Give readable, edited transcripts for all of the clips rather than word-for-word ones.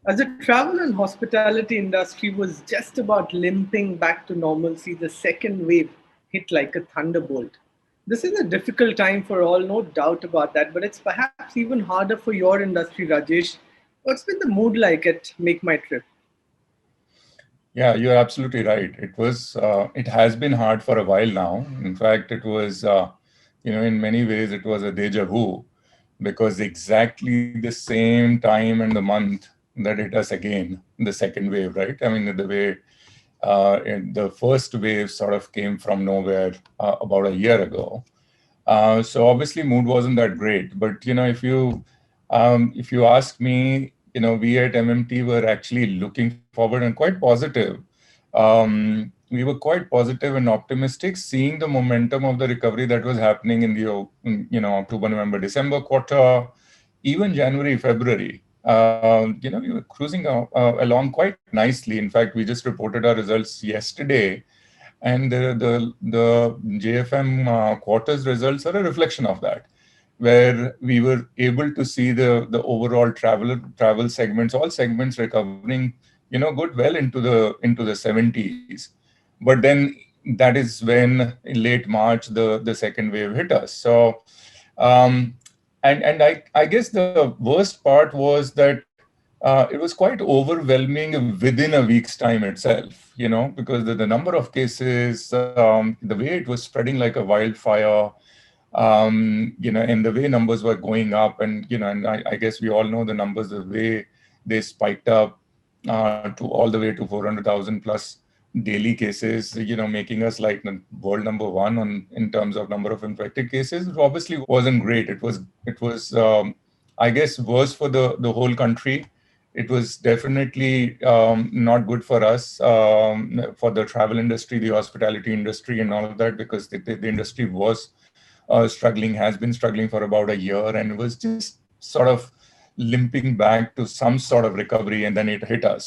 As the travel and hospitality industry was just about limping back to normalcy, the second wave hit like a thunderbolt. This is a difficult time for all, no doubt about that, but it's perhaps even harder for your industry, Rajesh. What's been the mood like at Make My Trip? Yeah, you're absolutely right. It has been hard for a while now. In fact, in many ways, it was a deja vu because exactly the same time and the month that hit us again, the second wave, right? I mean, the way the first wave sort of came from nowhere about a year ago. So obviously, mood wasn't that great. But if you ask me, we at MMT were actually looking forward and quite positive. We were quite positive and optimistic, seeing the momentum of the recovery that was happening in October, November, December quarter, even January, February. We were cruising along quite nicely. In fact, we just reported our results yesterday, and the JFM quarters results are a reflection of that, where we were able to see the overall travel segments, all segments recovering, good well into the 70s. But then that is when in late March the second wave hit us. So um, and I guess the worst part was that it was quite overwhelming within a week's time itself, because the number of cases, the way it was spreading like a wildfire, and the way numbers were going up, and I guess we all know the numbers, the way they spiked up to all the way to 400,000 plus daily cases, making us like the world number one in terms of number of infected cases. It obviously wasn't great. It was, I guess, worse for the whole country. It was definitely not good for us, for the travel industry, the hospitality industry, and all of that, because the industry was struggling, has been struggling for about a year, and was just sort of limping back to some sort of recovery, and then it hit us.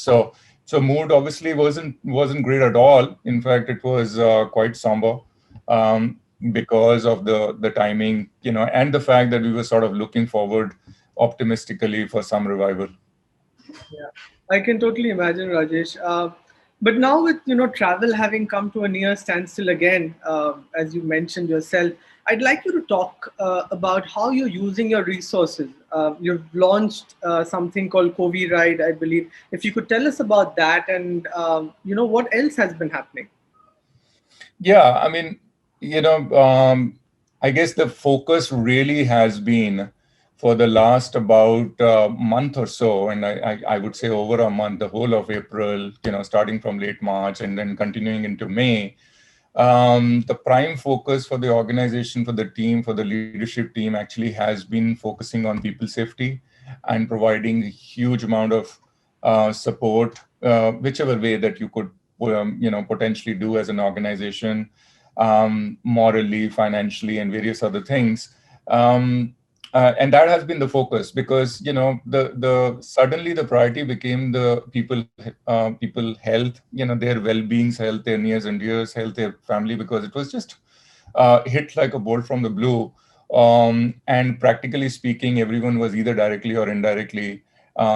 So mood obviously wasn't great at all. In fact, it was quite somber, um, because of the timing, and the fact that we were sort of looking forward optimistically for some revival. Yeah, I can totally imagine, Rajesh. But now with travel having come to a near standstill again, as you mentioned yourself, I'd like you to talk about how you're using your resources. You've launched something called Covi Ride, I believe. If you could tell us about that, and what else has been happening. Yeah, I mean, you know, I guess the focus really has been for the last about month or so, and I would say over a month, the whole of April, starting from late March and then continuing into May. The prime focus for the organization, for the team, for the leadership team actually has been focusing on people safety and providing a huge amount of support, whichever way that you could, potentially do as an organization, morally, financially, and various other things. Um, and that has been the focus, because the suddenly the priority became the people health, their well-being's health, their nears and dears health, their family, because it was just hit like a bolt from the blue. And practically speaking, everyone was either directly or indirectly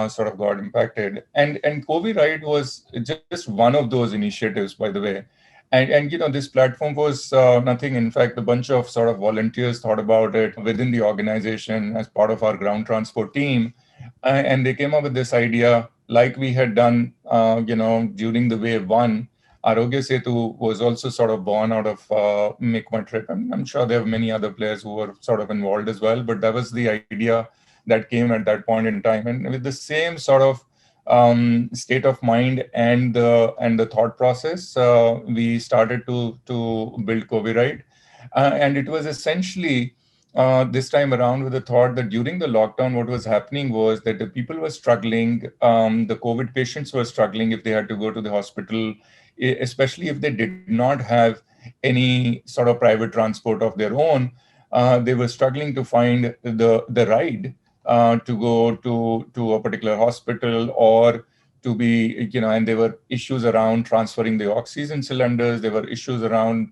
sort of got impacted. And COVID Ride was just one of those initiatives, by the way. And this platform was nothing. In fact, a bunch of sort of volunteers thought about it within the organization as part of our ground transport team, and they came up with this idea, like we had done, during the wave one. Arogya Setu was also sort of born out of Make My Trip. I'm sure there are many other players who were sort of involved as well, but that was the idea that came at that point in time. And with the same sort of state of mind and the thought process, we started to build Coviride, and it was essentially this time around with the thought that during the lockdown, what was happening was that the people were struggling, the COVID patients were struggling if they had to go to the hospital, especially if they did not have any sort of private transport of their own. They were struggling to find the ride to go to a particular hospital, or to be, and there were issues around transferring the oxygen cylinders. There were issues around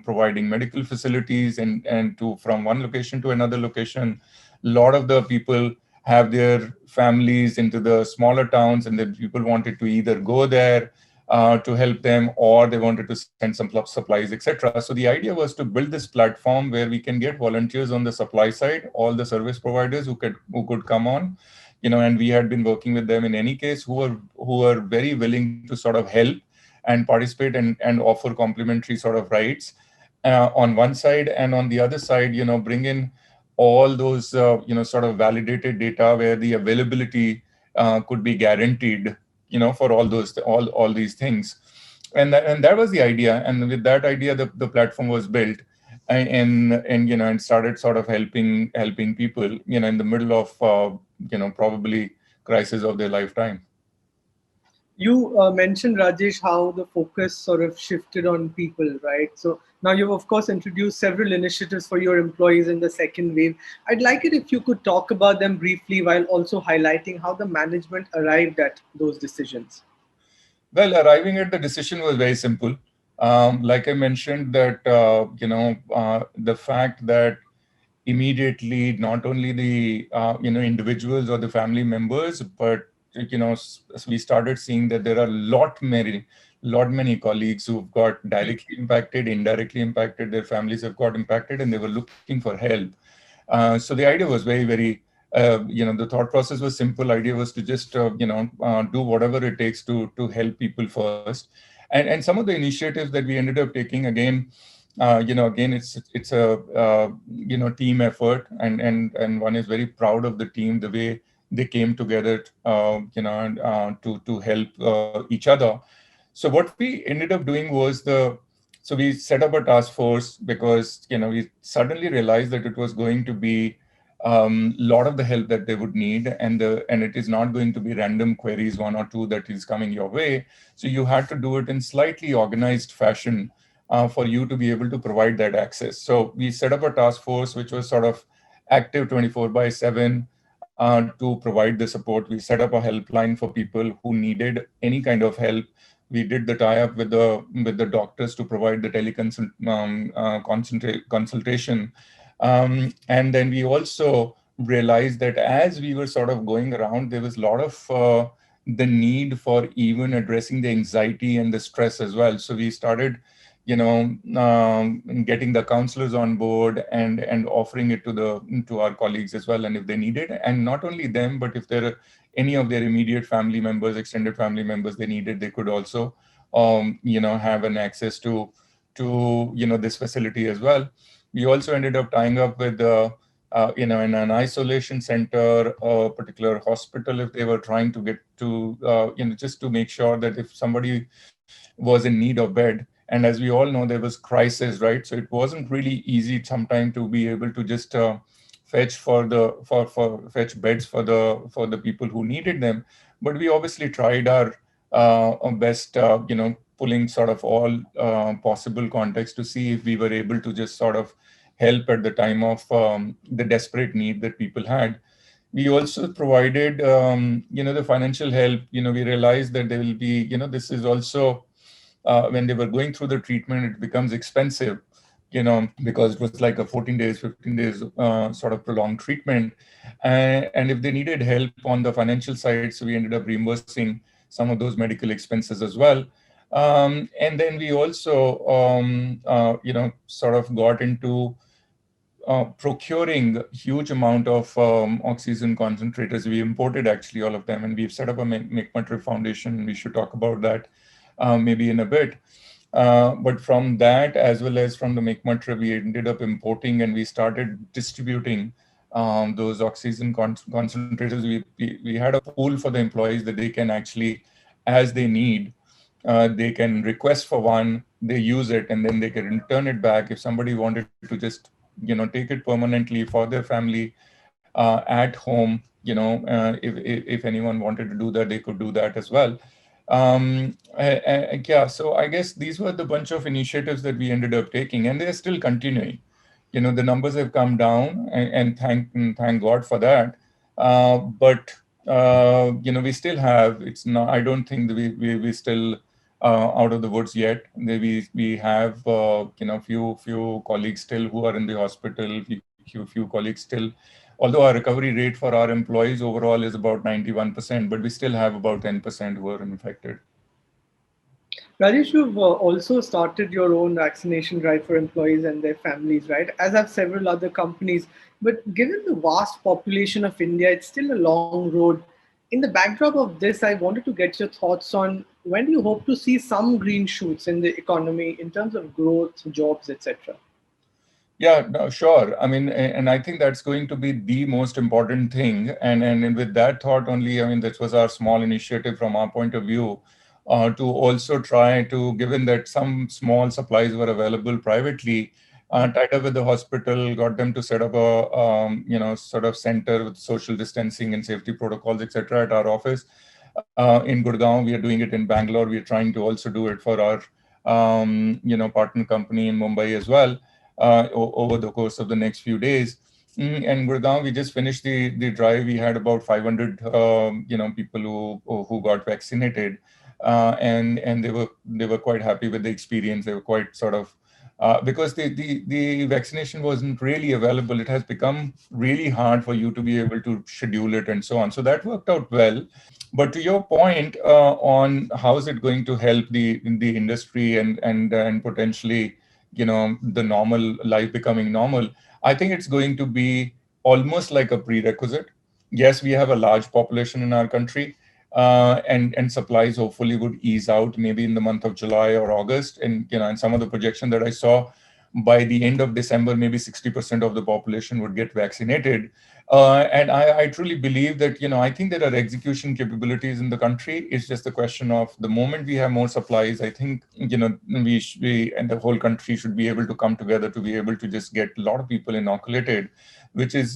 providing medical facilities and to from one location to another location. A lot of the people have their families into the smaller towns, and then people wanted to either go there to help them, or they wanted to send some supplies, etc. So the idea was to build this platform where we can get volunteers on the supply side, all the service providers who could come on, and we had been working with them in any case, who are very willing to sort of help and participate and offer complimentary sort of rides on one side, and on the other side, bring in all those sort of validated data where the availability could be guaranteed, for all these things. And that was the idea, and with that idea, the platform was built, and started sort of helping people, in the middle of probably crisis of their lifetime. You mentioned, Rajesh, how the focus sort of shifted on people, right? So now you've, of course, introduced several initiatives for your employees in the second wave. I'd like it if you could talk about them briefly while also highlighting how the management arrived at those decisions. Well, arriving at the decision was very simple. Like I mentioned, that the fact that immediately not only the individuals or the family members, but we started seeing that there are lot many colleagues who've got directly impacted, indirectly impacted, their families have got impacted, and they were looking for help. So the idea was very, very, the thought process was simple. Idea was to just, do whatever it takes to help people first. And some of the initiatives that we ended up taking, again, it's a, team effort, and one is very proud of the team, the way they came together, to help each other. So what we ended up doing was so we set up a task force, because we suddenly realized that it was going to be lot of the help that they would need, and it is not going to be random queries, one or two, that is coming your way. So you had to do it in slightly organized fashion for you to be able to provide that access. So we set up a task force which was sort of active 24 by 7 to provide the support. We set up a helpline for people who needed any kind of help. We did the tie-up with the doctors to provide the consultation, and then we also realized that as we were sort of going around, there was a lot of the need for even addressing the anxiety and the stress as well. So we started, getting the counselors on board, and offering it to our colleagues as well, and if they need it, and not only them, but if there are any of their immediate family members, extended family members, they needed, they could also have an access to this facility as well. We also ended up tying up with in an isolation center, a particular hospital, if they were trying to get to just to make sure that if somebody was in need of bed. And as we all know, there was crisis, right? So it wasn't really easy sometime to be able to just fetch beds for the people who needed them. But we obviously tried our best, pulling sort of all possible context to see if we were able to just sort of help at the time of the desperate need that people had. We also provided, the financial help. We realized that there will be, this is also when they were going through the treatment, it becomes expensive, because it was like a 14 days, 15 days sort of prolonged treatment. And if they needed help on the financial side, so we ended up reimbursing some of those medical expenses as well. And then we also, sort of got into procuring huge amount of oxygen concentrators. We imported actually all of them, and we've set up a McMurtry Foundation. We should talk about that maybe in a bit. But from that, as well as from the McMurtry, we ended up importing, and we started distributing those oxygen concentrators. We had a pool for the employees that they can actually, as they need, they can request for one, they use it, and then they can return it back. If somebody wanted to just take it permanently for their family at home, if anyone wanted to do that, they could do that as well. Yeah, so I guess these were the bunch of initiatives that we ended up taking, and they're still continuing. The numbers have come down, and thank God for that. But we still have. It's not. I don't think that we still out of the woods yet. We have few colleagues still who are in the hospital. Few colleagues still Although our recovery rate for our employees overall is about 91%, but we still have about 10% who are infected. Rajesh, you've also started your own vaccination drive for employees and their families, right? As have several other companies. But given the vast population of India, it's still a long road. In the backdrop of this, I wanted to get your thoughts on when do you hope to see some green shoots in the economy in terms of growth, jobs, etc. Yeah, no, sure. I mean, and I think that's going to be the most important thing. And with that thought only, I mean, this was our small initiative from our point of view, to also try to, given that some small supplies were available privately, tied up with the hospital, got them to set up a, sort of center with social distancing and safety protocols, etc. at our office. In Gurgaon, we are doing it in Bangalore. We are trying to also do it for our, partner company in Mumbai as well, over the course of the next few days. And Gurgaon, we just finished the drive. We had about 500 people who got vaccinated, and they were quite happy with the experience. They were quite sort of, because the vaccination wasn't really available. It has become really hard for you to be able to schedule it and so on. So that worked out well. But to your point, on how is it going to help the industry and potentially, the normal life becoming normal, I think it's going to be almost like a prerequisite. Yes, we have a large population in our country, and supplies hopefully would ease out maybe in the month of July or August. And and some of the projection that I saw, by the end of December, maybe 60% of the population would get vaccinated. And I truly believe that, I think there are execution capabilities in the country. It's just a question of the moment we have more supplies, I think, we and the whole country should be able to come together to be able to just get a lot of people inoculated, which is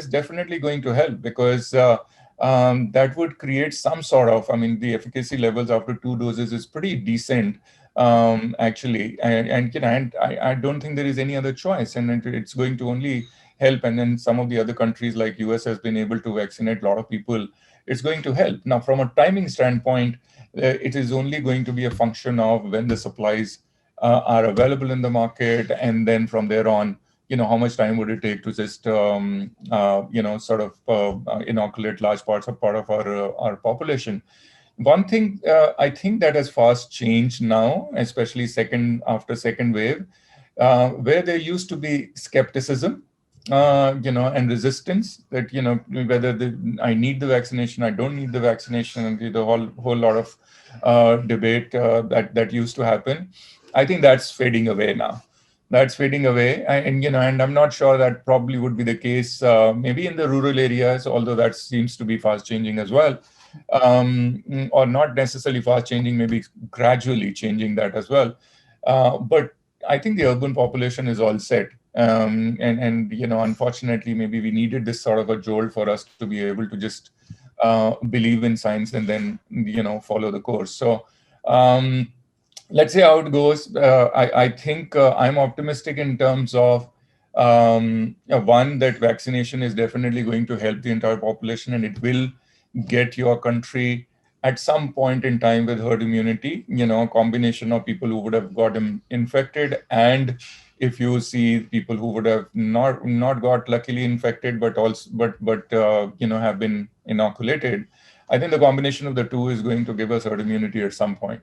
definitely going to help, because that would create some sort of, I mean, the efficacy levels after 2 doses is pretty decent, actually. And I don't think there is any other choice, and it's going to only help. And then some of the other countries like US has been able to vaccinate a lot of people. It's going to help. Now, from a timing standpoint, it is only going to be a function of when the supplies are available in the market, and then from there on, how much time would it take to just sort of inoculate large part of our population. One thing, I think, that has fast changed now, especially after second wave, where there used to be skepticism, and resistance, that, whether I need the vaccination, I don't need the vaccination, and the whole lot of debate that used to happen. I think that's fading away now. That's fading away, and I'm not sure that probably would be the case, maybe in the rural areas, although that seems to be fast changing as well, or not necessarily fast changing, maybe gradually changing that as well. But I think the urban population is all set. And unfortunately, maybe we needed this sort of a jolt for us to be able to just believe in science and then, follow the course. So let's see how it goes. I think I'm optimistic in terms of, one, that vaccination is definitely going to help the entire population, and it will get your country at some point in time with herd immunity, a combination of people who would have gotten infected, and if you see people who would have not got luckily infected, but also have been inoculated. I think the combination of the two is going to give us herd immunity at some point.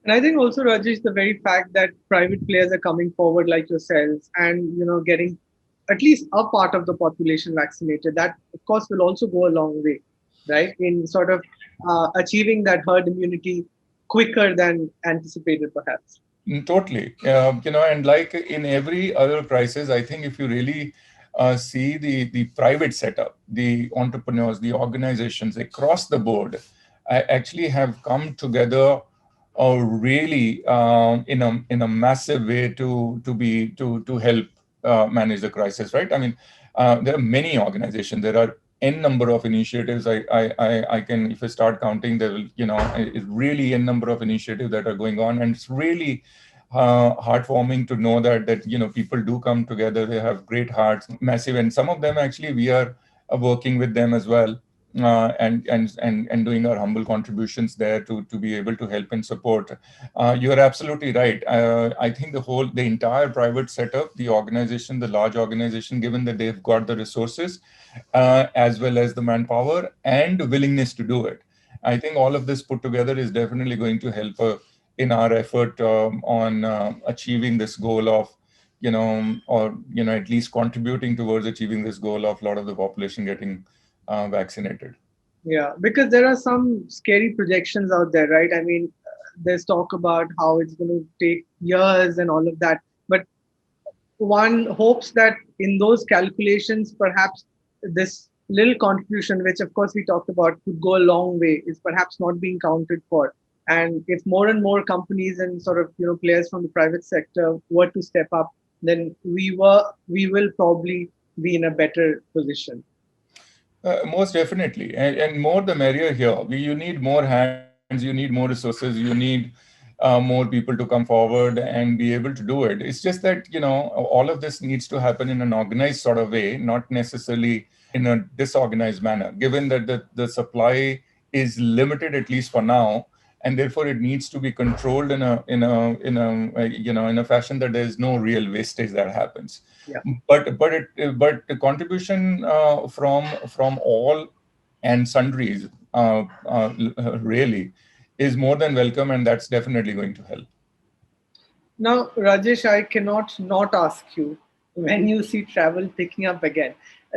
And I think also, Rajesh, the very fact that private players are coming forward like yourselves and getting at least a part of the population vaccinated, that of course will also go a long way, right, in sort of achieving that herd immunity quicker than anticipated, perhaps. Totally. And like in every other crisis, I think if you really see the private setup, the entrepreneurs, the organizations across the board, actually have come together really in a massive way to help manage the crisis, right? I mean, there are many organizations. There are n number of initiatives. I can, if I start counting, there will, it's really n number of initiatives that are going on, and it's really heartwarming to know that people do come together. They have great hearts, massive, and some of them actually we are working with them as well. and doing our humble contributions there to be able to help and support. You are absolutely right. I think the entire private setup, the organization, the large organization, given that they've got the resources as well as the manpower and willingness to do it, I think all of this put together is definitely going to help in our effort on achieving this goal of, or at least contributing towards achieving this goal of a lot of the population getting vaccinated. Yeah, because there are some scary projections out there, right? I mean, there's talk about how it's going to take years and all of that. But one hopes that in those calculations, perhaps this little contribution, which of course we talked about, could go a long way, is perhaps not being counted for. And if more and more companies and sort of players from the private sector were to step up, then we will probably be in a better position. Most definitely, and more the merrier here. You need more hands, you need more resources, you need more people to come forward and be able to do it. It's just that all of this needs to happen in an organized sort of way, not necessarily in a disorganized manner. Given that the supply is limited, at least for now, and therefore it needs to be controlled in a fashion that there is no real wastage that happens. Yeah. But the contribution from all and sundries really is more than welcome, and that's definitely going to help. Now, Rajesh, I cannot not ask you when you see travel picking up again.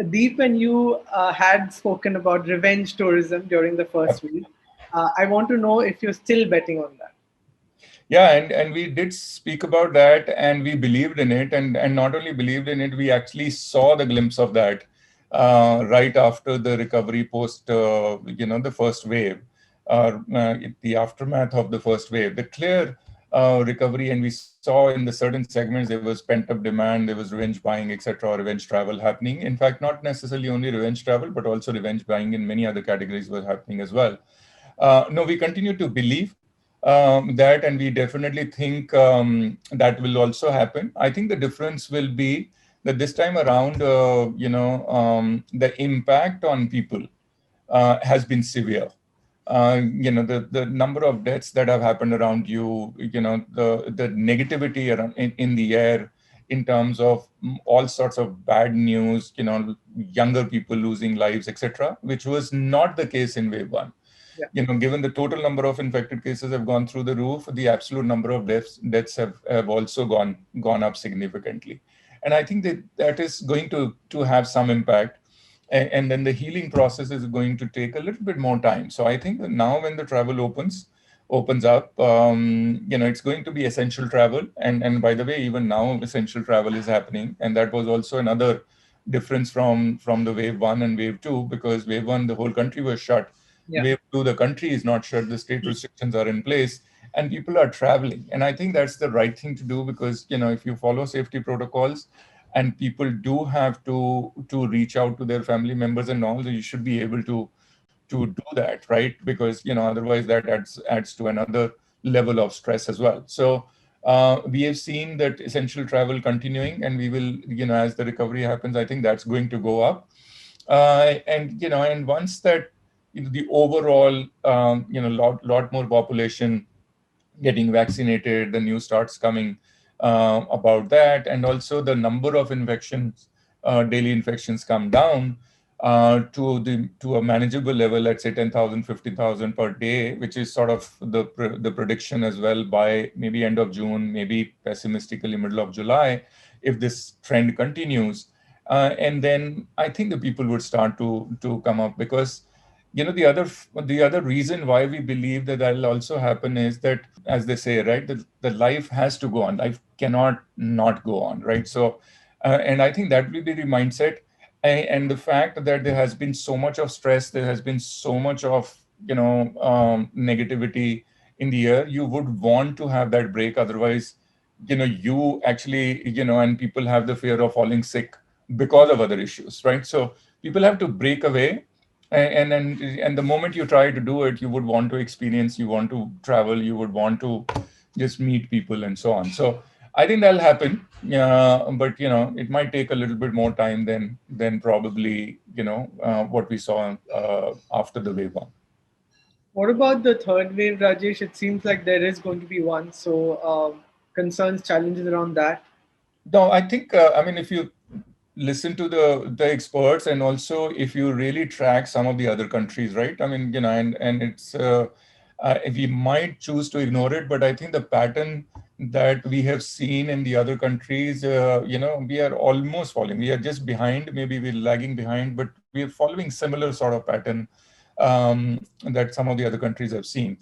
Deep and you had spoken about revenge tourism during the first week. I want to know if you're still betting on that. Yeah, and we did speak about that, and we believed in it, and not only believed in it, we actually saw the glimpse of that right after the recovery post, the first wave, the aftermath of the first wave, the clear recovery, and we saw in the certain segments there was pent up demand, there was revenge buying, etc., or revenge travel happening. In fact, not necessarily only revenge travel, but also revenge buying in many other categories were happening as well. No, we continue to believe that, and we definitely think that will also happen. I think the difference will be that this time around, the impact on people has been severe. The number of deaths that have happened around you, the negativity around in the air in terms of all sorts of bad news, younger people losing lives, etc., which was not the case in wave one. Yeah. Given the total number of infected cases have gone through the roof, the absolute number of deaths have also gone up significantly. And I think that is going to have some impact. And then the healing process is going to take a little bit more time. So I think that now when the travel opens up, it's going to be essential travel. And by the way, even now essential travel is happening. And that was also another difference from the wave one and wave two, because wave one, the whole country was shut. Yeah. Wave two, the country is not shut, the state restrictions are in place, and people are traveling. And I think that's the right thing to do, because if you follow safety protocols, and people do have to reach out to their family members and all, you should be able to do that, right? Because otherwise that adds to another level of stress as well. So we have seen that essential travel continuing, and we will, as the recovery happens, I think that's going to go up. And once that the overall lot more population getting vaccinated, the news starts coming about that, and also the number of infections, daily infections, come down to a manageable level, let's say 10,000, 50,000 per day, which is sort of the prediction as well by maybe end of June, maybe pessimistically middle of July, if this trend continues. And then I think the people would start to come up, because the other reason why we believe that will also happen is that, as they say, right, the life has to go on. Life cannot not go on, right? So, and I think that will be the mindset, and the fact that there has been so much of stress, there has been so much of negativity in the air. You would want to have that break, otherwise, you actually, and people have the fear of falling sick because of other issues, right? So people have to break away. And the moment you try to do it, you would want to experience, you want to travel, you would want to just meet people and so on. So I think that'll happen. but it might take a little bit more time than probably what we saw after the wave one. What about the third wave, Rajesh? It seems like there is going to be one. So, concerns, challenges around that. No, I think I mean if you listen to the experts, and also if you really track some of the other countries, right? I mean, and it's we might choose to ignore it, but I think the pattern that we have seen in the other countries, we are almost following. We are just behind, maybe we're lagging behind, but we are following similar sort of pattern that some of the other countries have seen.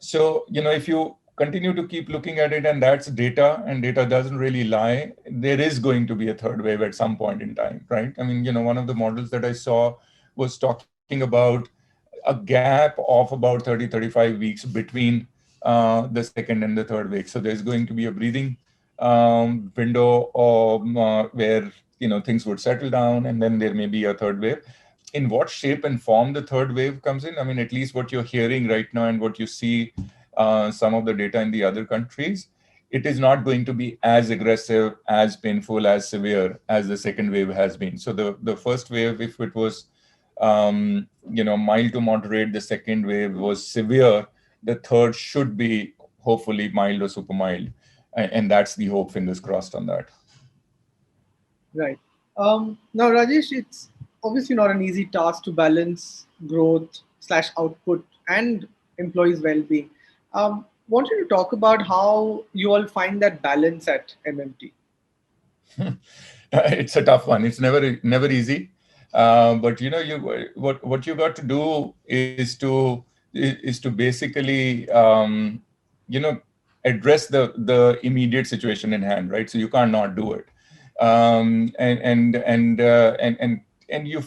So, if you continue to keep looking at it, and that's data, and data doesn't really lie, there is going to be a third wave at some point in time, right? I mean, one of the models that I saw was talking about a gap of about 30, 35 weeks between the second and the third wave. So there's going to be a breathing window where, things would settle down, and then there may be a third wave. In what shape and form the third wave comes in, I mean, at least what you're hearing right now and what you see some of the data in the other countries, it is not going to be as aggressive, as painful, as severe as the second wave has been. So the first wave, if it was mild to moderate, the second wave was severe, the third should be hopefully mild or super mild. And that's the hope, fingers crossed on that. Right. Now, Rajesh, it's obviously not an easy task to balance growth slash output and employees' well-being. Wanted to talk about how you all find that balance at MMT. It's a tough one. It's never easy. But what you got to do is to basically you know address the immediate situation in hand, right? So you can't not do it. And you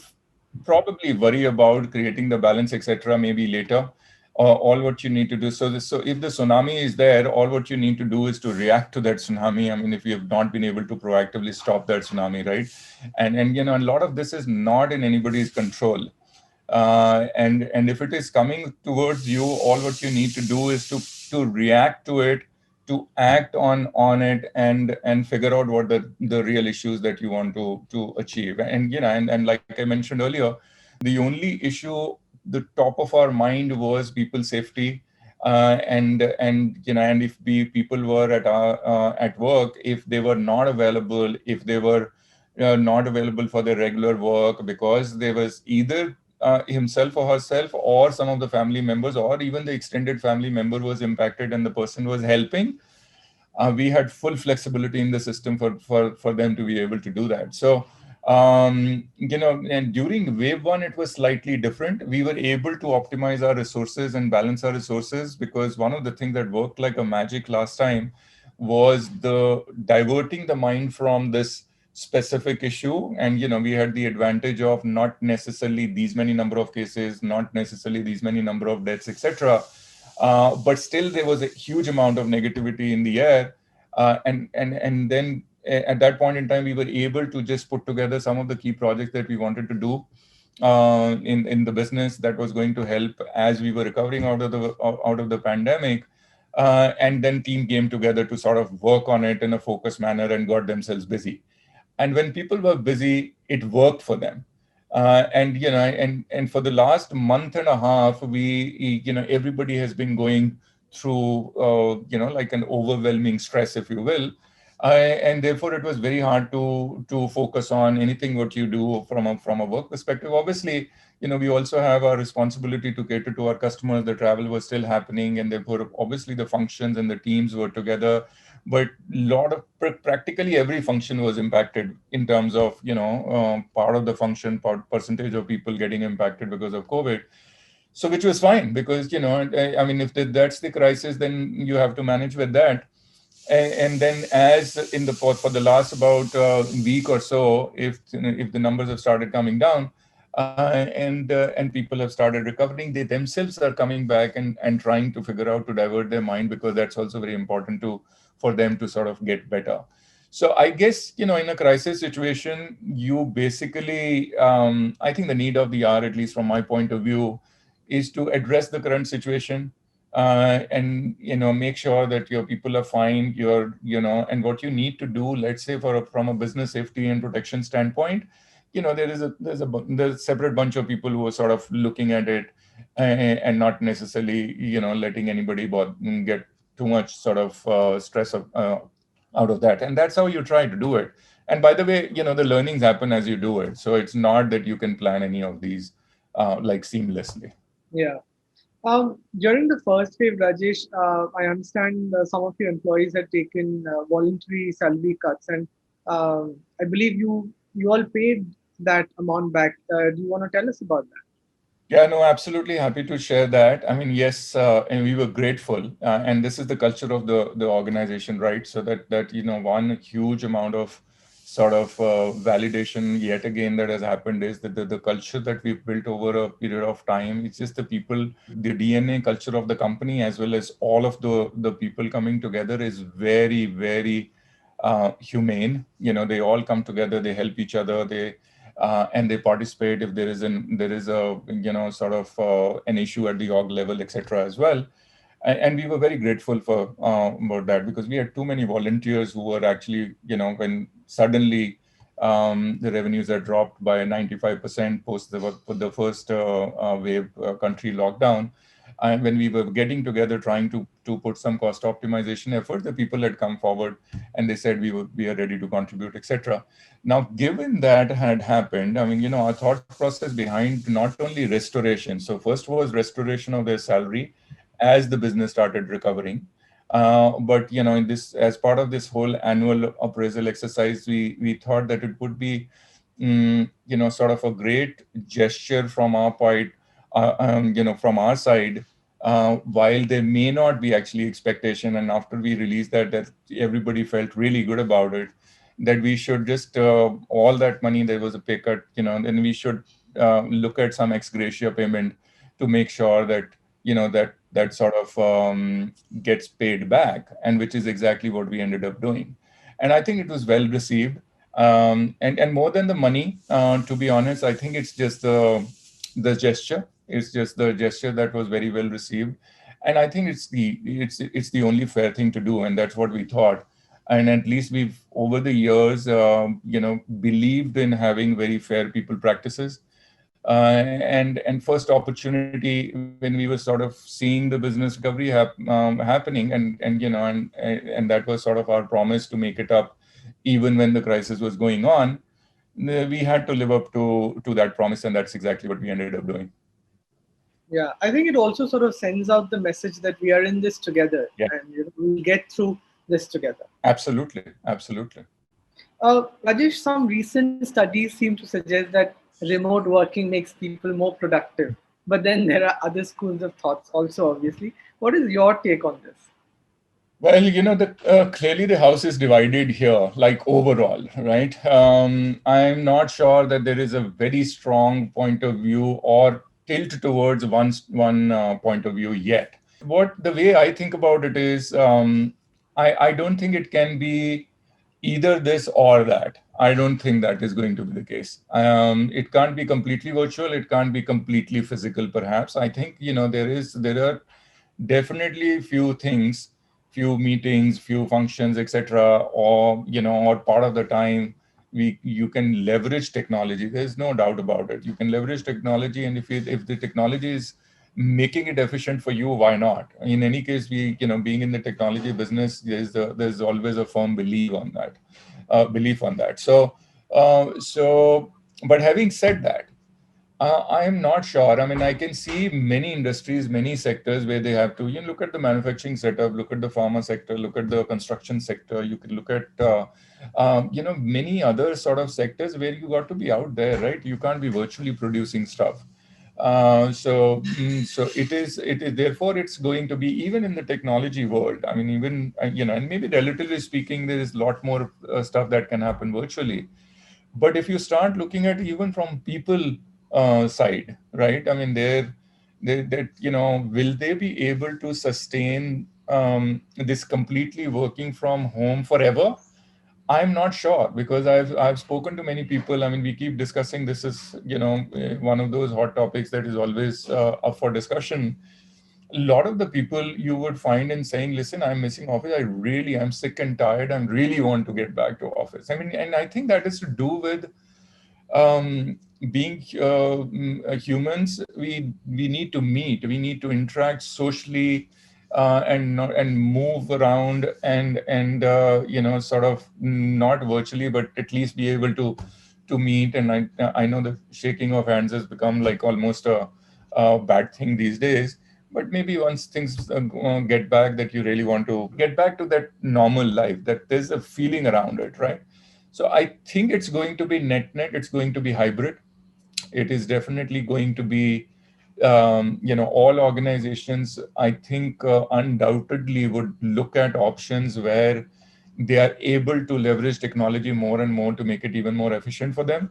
probably worry about creating the balance, etc., maybe later. All what you need to do, so if the tsunami is there, all what you need to do is to react to that tsunami. I mean, if you have not been able to proactively stop that tsunami, right? And a lot of this is not in anybody's control. And if it is coming towards you, all what you need to do is to react to it, to act on it, and figure out what the real issues that you want to achieve. And like I mentioned earlier, the only issue the top of our mind was people's safety. And if people were at work, if they were not available, if they were not available for their regular work because there was either himself or herself or some of the family members or even the extended family member was impacted and the person was helping, we had full flexibility in the system for them to be able to do that. So, and during wave one, it was slightly different. We were able to optimize our resources and balance our resources, because one of the things that worked like a magic last time was the diverting the mind from this specific issue. And we had the advantage of not necessarily these many number of cases, not necessarily these many number of deaths, etc. But still there was a huge amount of negativity in the air. And then at that point in time, we were able to just put together some of the key projects that we wanted to do in the business that was going to help as we were recovering out of the pandemic. And then team came together to sort of work on it in a focused manner and got themselves busy. And when people were busy, it worked for them. And for the last month and a half, everybody has been going through like an overwhelming stress, if you will. And therefore it was very hard to focus on anything what you do from a work perspective. Obviously, we also have our responsibility to cater to our customers. The travel was still happening, and therefore obviously the functions and the teams were together. But practically every function was impacted in terms of part of the function, percentage of people getting impacted because of COVID. So which was fine, because I mean, if that's the crisis, then you have to manage with that. And then as in the for the last about week or so, if the numbers have started coming down, and people have started recovering, they themselves are coming back and trying to figure out to divert their mind, because that's also very important for them to sort of get better. So I guess in a crisis situation, you basically I think the need of the hour, at least from my point of view, is to address the current situation, and make sure that your people are fine. And what you need to do, let's say from a business safety and protection standpoint, there's a separate bunch of people who are sort of looking at it, and not necessarily letting anybody get too much sort of stress out of that. And that's how you try to do it. And by the way, the learnings happen as you do it. So it's not that you can plan any of these like seamlessly. Yeah. During the first wave, Rajesh, I understand some of your employees had taken voluntary salary cuts, and I believe you all paid that amount back. Do you want to tell us about that? Yeah, no, absolutely happy to share that. I mean, yes, and we were grateful, and this is the culture of the organization, right? So that one huge amount of sort of validation yet again that has happened is that the culture that we've built over a period of time. It's just the people, the DNA culture of the company, as well as all of the people coming together is very, very humane. They all come together, they help each other, and they participate if there is a sort of an issue at the org level, etc. as well. And we were very grateful for about that, because we had too many volunteers who were actually, when suddenly the revenues had dropped by 95% post the first wave country lockdown. And when we were getting together trying to put some cost optimization effort, the people had come forward and they said we are ready to contribute, etc. Now, given that had happened, I mean, our thought process behind not only restoration. So first was restoration of their salary as the business started recovering. But in this, as part of this whole annual appraisal exercise, we thought that it would be sort of a great gesture from our point, from our side, while there may not be actually expectation. And after we released that everybody felt really good about it, that we should just all that money, there was a pay cut, then we should look at some ex gratia payment to make sure that that sort of gets paid back, and which is exactly what we ended up doing. And I think it was well received. And more than the money, to be honest, I think it's just the gesture. It's just the gesture that was very well received, and I think it's the only fair thing to do, and that's what we thought. And at least we've over the years, believed in having very fair people practices. And first opportunity when we were sort of seeing the business recovery happening, and that was sort of our promise to make it up, even when the crisis was going on. We had to live up to that promise, and that's exactly what we ended up doing. Yeah, I think it also sort of sends out the message that we are in this together, Yeah, and we'll get through this together. absolutely, absolutely. Rajesh, some recent studies seem to suggest that remote working makes people more productive. But then there are other schools of thoughts also, obviously. What is your take on this? Well, clearly the house is divided here, like overall, right? I'm not sure that there is a very strong point of view or tilt towards one point of view yet. What the way I think about it is, I don't think it can be either this or that. I don't think that is going to be the case. It can't be completely virtual. It can't be completely physical, perhaps. I think, there are definitely few things, few meetings, few functions, etc., or part of the time you can leverage technology. There's no doubt about it. You can leverage technology, and if the technology is making it efficient for you, why not? In any case, being in the technology business, there's always a firm belief on that. So but having said that, I am not sure. I mean, I can see many industries, many sectors where they have to. Look at the manufacturing setup, look at the pharma sector, look at the construction sector. You can look at, many other sort of sectors where you got to be out there, right? You can't be virtually producing stuff. So it is therefore it's going to be, even in the technology world. I mean, even and maybe relatively speaking, there is a lot more stuff that can happen virtually. But if you start looking at even from people side, right? I mean, will they be able to sustain this completely working from home forever? I'm not sure, because I've spoken to many people. I mean, we keep discussing this is one of those hot topics that is always up for discussion. a lot of the people you would find in saying, listen, I'm missing office. I'm sick and tired. I really want to get back to office. I mean, and I think that is to do with being humans. We need to meet. We need to interact socially, and move around, and sort of not virtually, but at least be able to meet. And I know the shaking of hands has become like almost a bad thing these days. But maybe once things get back, that you really want to get back to that normal life, that there's a feeling around it, right? So I think it's going to be net. It's going to be hybrid. It is definitely going to be, all organizations, I think, undoubtedly would look at options where they are able to leverage technology more and more to make it even more efficient for them,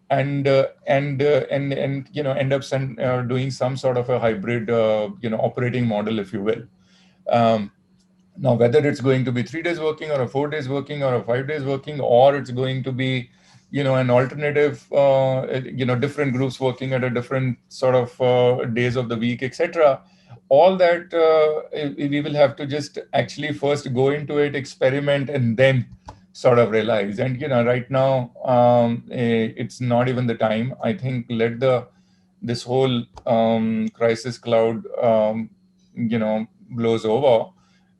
and end up doing some sort of a hybrid, operating model, if you will. Um, Now, whether it's going to be 3 days working, or a 4 days working, or a 5 days working, or it's going to be, an alternative, different groups working at a different sort of days of the week, etc. All that, we will have to just actually first go into it, experiment, and then sort of realize. And right now, it's not even the time. I think let this whole crisis cloud, blows over,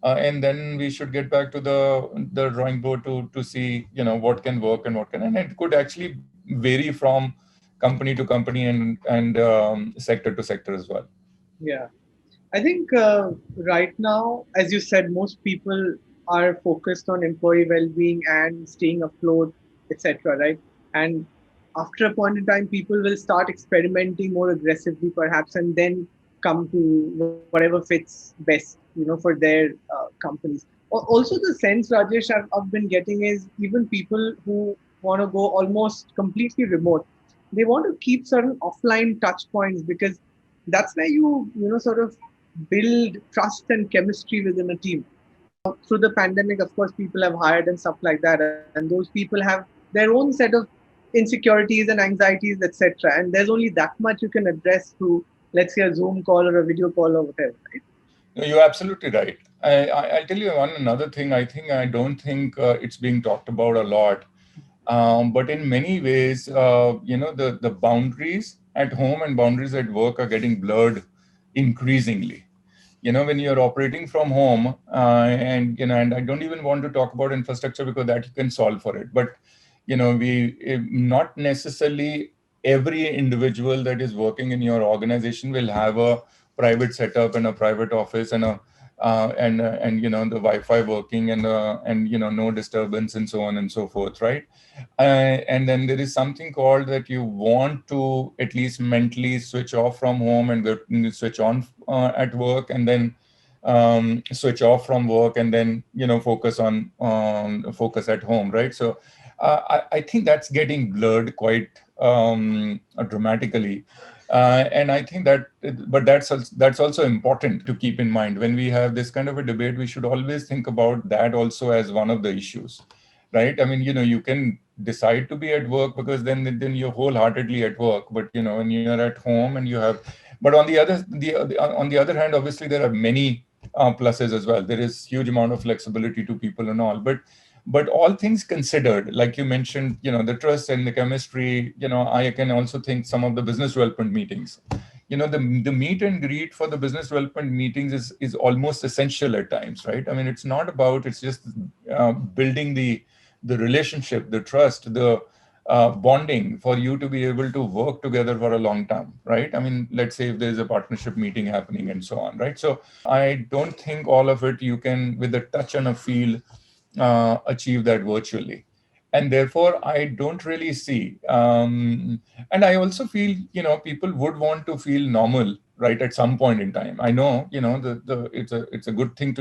and then we should get back to the drawing board to see what can work and what can, and it could actually vary from company to company, and sector to sector as well. Yeah. I think right now, as you said, most people are focused on employee well-being and staying afloat, etc. Right? And after a point in time, people will start experimenting more aggressively, perhaps, and then come to whatever fits best, for their companies. Also, the sense, Rajesh, I've been getting is even people who want to go almost completely remote, they want to keep certain offline touch points because that's where you sort of build trust and chemistry within a team. Through the pandemic, of course, people have hired and stuff like that, and those people have their own set of insecurities and anxieties, etc. And there's only that much you can address through, let's say, a Zoom call or a video call or whatever. Right? No, you're absolutely right. I'll tell you another thing. I don't think it's being talked about a lot. But in many ways, the boundaries at home and boundaries at work are getting blurred increasingly. When you're operating from home, and I don't even want to talk about infrastructure because that you can solve for it. But not necessarily every individual that is working in your organization will have a private setup and a private office, and the Wi-Fi working, and no disturbance, and so on and so forth, right? And then there is something called that you want to at least mentally switch off from home and switch on at work, and then switch off from work, and then focus at home, right? So I think that's getting blurred quite dramatically. And I think that, but that's also important to keep in mind when we have this kind of a debate. We should always think about that also as one of the issues, right? I mean, you can decide to be at work because then you're wholeheartedly at work. But when you're at home and you have, but on on the other hand, obviously there are many pluses as well. There is huge amount of flexibility to people and all, but all things considered, like you mentioned, the trust and the chemistry, I can also think some of the business development meetings, the meet and greet for the business development meetings is almost essential at times, right? I mean, it's just building the relationship, the trust, the bonding for you to be able to work together for a long time, right? I mean, let's say if there's a partnership meeting happening and so on, right? So I don't think all of it you can, with a touch and a feel, achieve that virtually. And therefore, I don't really see. And I also feel, people would want to feel normal, right, at some point in time. I know, it's a good thing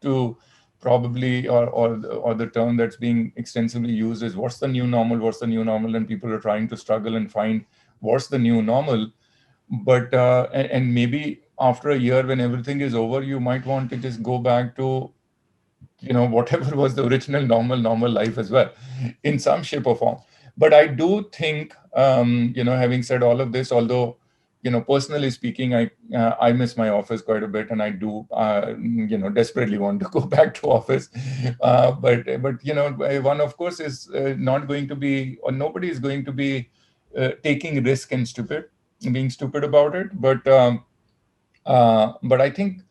to probably, or the term that's being extensively used is what's the new normal? What's the new normal? And people are trying to struggle and find what's the new normal. But and maybe after a year, when everything is over, you might want to just go back to whatever was the original normal life as well, in some shape or form. But I do think, having said all of this, although personally speaking, I miss my office quite a bit, and I do desperately want to go back to office. But one of course is not going to be, or nobody is going to be taking risk and being stupid about it. But I think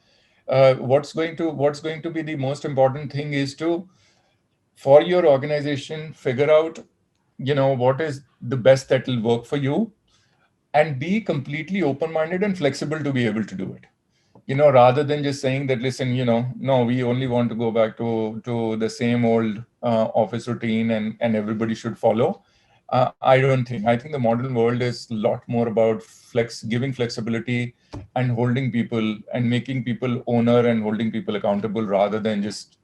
what's going to be the most important thing is to, for your organization, figure out what is the best that will work for you, and be completely open-minded and flexible to be able to do it, rather than just saying that, listen, no, we only want to go back to the same old office routine, and everybody should follow. I think the modern world is a lot more about giving flexibility and holding people and making people owner and holding people accountable, rather than just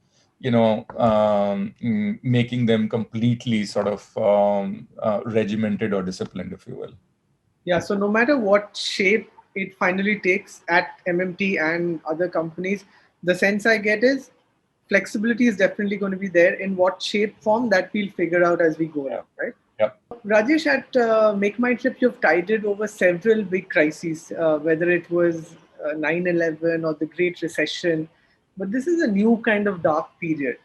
making them completely sort of regimented or disciplined, if you will. Yeah, so no matter what shape it finally takes at MMT and other companies, the sense I get is flexibility is definitely going to be there. In what shape, form, that we'll figure out as we go Yeah. along, right? Yeah. Rajesh, at Make My Trip, you've tided over several big crises, whether it was 9/11 or the Great Recession. But this is a new kind of dark period.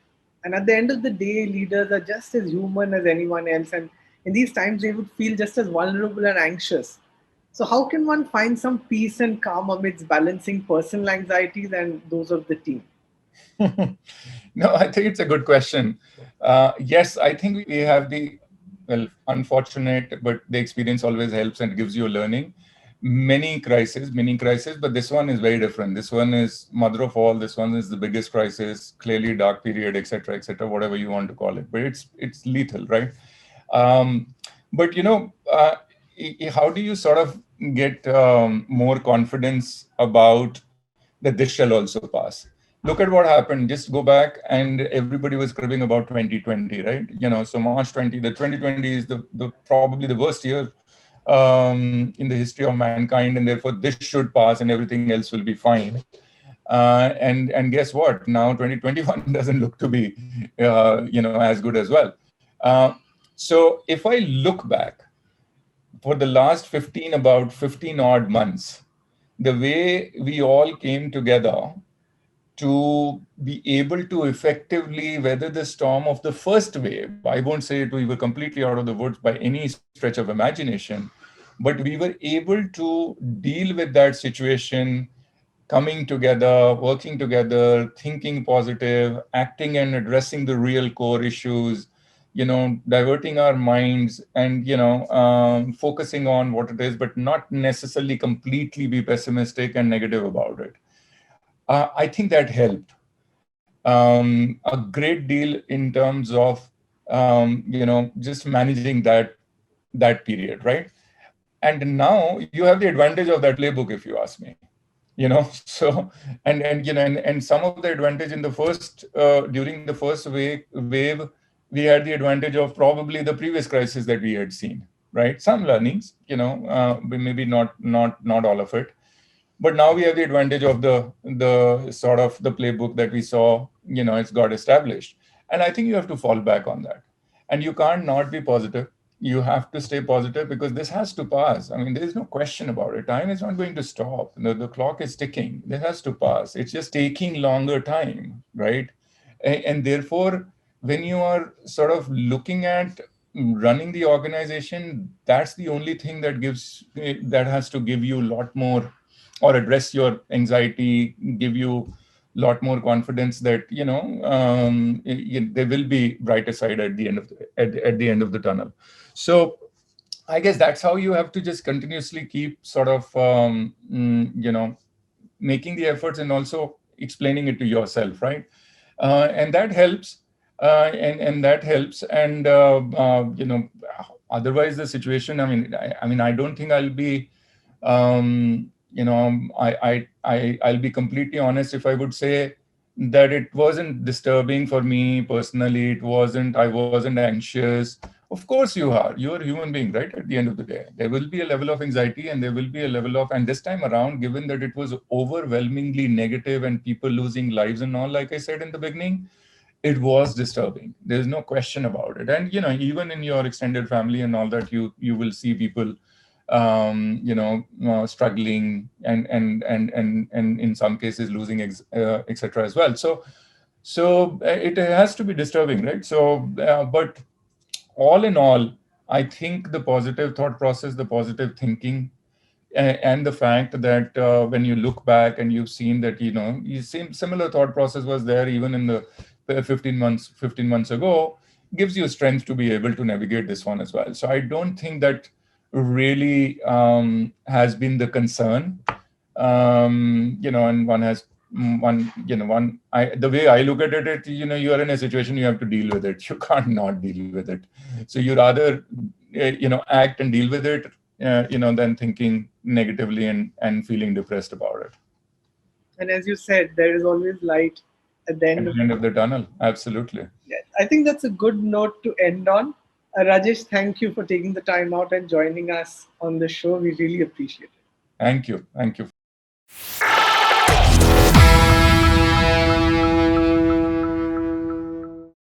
And at the end of the day, leaders are just as human as anyone else. And in these times, they would feel just as vulnerable and anxious. So, how can one find some peace and calm amidst balancing personal anxieties and those of the team? No, I think it's a good question. Yes, I think we have unfortunate, but the experience always helps and gives you a learning. Many crises, but this one is very different. This one is mother of all. This one is the biggest crisis, clearly dark period, etc., whatever you want to call it. But it's lethal, right? Um, but how do you sort of get more confidence about that this shall also pass? Look at what happened. Just go back, and everybody was cribbing about 2020, right? So March 20, the 2020 is the probably the worst year in the history of mankind, and therefore this should pass, and everything else will be fine. And guess what? Now 2021 doesn't look to be as good as well. So if I look back for the last about 15 odd months, the way we all came together to be able to effectively weather the storm of the first wave. I won't say we were completely out of the woods by any stretch of imagination, but we were able to deal with that situation, coming together, working together, thinking positive, acting and addressing the real core issues, diverting our minds, and focusing on what it is, but not necessarily completely be pessimistic and negative about it. I think that helped a great deal in terms of just managing that period, right? And now you have the advantage of that playbook, if you ask me. So and some of the advantage in the first during the first wave, we had the advantage of probably the previous crisis that we had seen, right? Some learnings, maybe not all of it, but now we have the advantage of the sort of the playbook that we saw, it's got established. And I think you have to fall back on that, and you can't not be positive. You have to stay positive, because this has to pass. I mean, there's no question about it. Time is not going to stop. The clock is ticking. This has to pass. It's just taking longer time, right? And therefore, when you are sort of looking at running the organization, that's the only thing that has to give you a lot more, or address your anxiety, give you a lot more confidence that there will be brighter side at the end of at the end of the tunnel. So I guess that's how you have to just continuously keep sort of making the efforts, and also explaining it to yourself, right? And that helps. And that helps. And otherwise the situation, I don't think I'll be I'll be completely honest if I would say that it wasn't disturbing for me personally. I wasn't anxious. Of course you're a human being, right? At the end of the day, there will be a level of anxiety, and there will be a level of, and this time around, given that it was overwhelmingly negative and people losing lives and all, like I said in the beginning, it was disturbing. There's no question about it. And even in your extended family and all that, you will see people struggling and in some cases losing etc. as well. So it has to be disturbing, right? But all in all, I think the positive thought process, the positive thinking, and the fact that when you look back and you've seen that you same similar thought process was there even in the 15 months ago, gives you strength to be able to navigate this one as well. So I don't think that really has been the concern. And one has one I the way I look at it, you are in a situation, you have to deal with it. You can't not deal with it. So you rather act and deal with it, than thinking negatively and feeling depressed about it. And as you said, there is always light at the At end of the end of the tunnel, absolutely. Yes, I think that's a good note to end on. Rajesh, thank you for taking the time out and joining us on the show. We really appreciate it. Thank you for